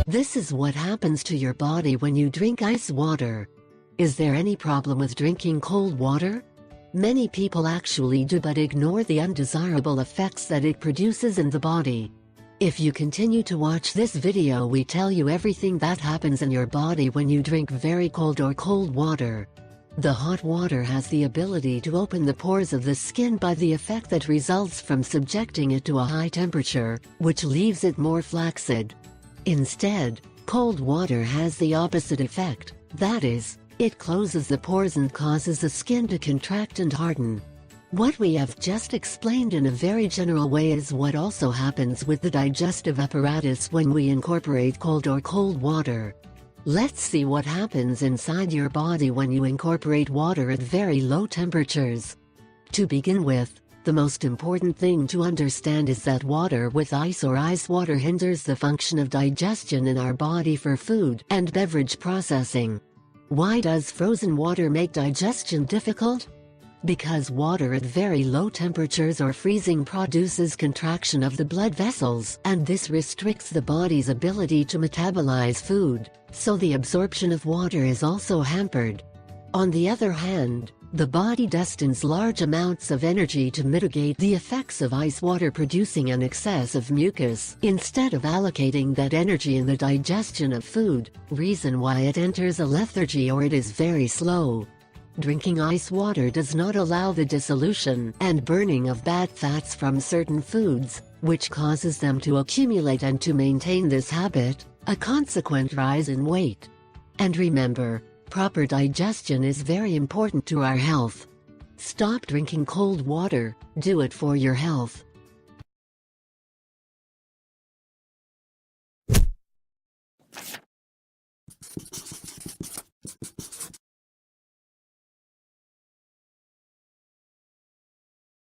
This is what happens to your body when you drink ice water. Is there any problem with drinking cold water? Many people actually do, but ignore the undesirable effects that it produces in the body. If you continue to watch this video, we tell you everything that happens in your body when you drink very cold or cold water. The hot water has the ability to open the pores of the skin by the effect that results from subjecting it to a high temperature, which leaves it more flaccid. Instead, cold water has the opposite effect, that is, it closes the pores and causes the skin to contract and harden. What we have just explained in a very general way is what also happens with the digestive apparatus when we incorporate cold or cold water. Let's see what happens inside your body when you incorporate water at very low temperatures. To begin with, the most important thing to understand is that water with ice or ice water hinders the function of digestion in our body for food and beverage processing. Why does frozen water make digestion difficult? Because water at very low temperatures or freezing produces contraction of the blood vessels, and this restricts the body's ability to metabolize food, so the absorption of water is also hampered. On the other hand, the body destines large amounts of energy to mitigate the effects of ice water producing an excess of mucus, instead of allocating that energy in the digestion of food, reason why it enters a lethargy or it is very slow. Drinking ice water does not allow the dissolution and burning of bad fats from certain foods, which causes them to accumulate, and to maintain this habit, a consequent rise in weight. And remember, proper digestion is very important to our health. Stop drinking cold water, do it for your health.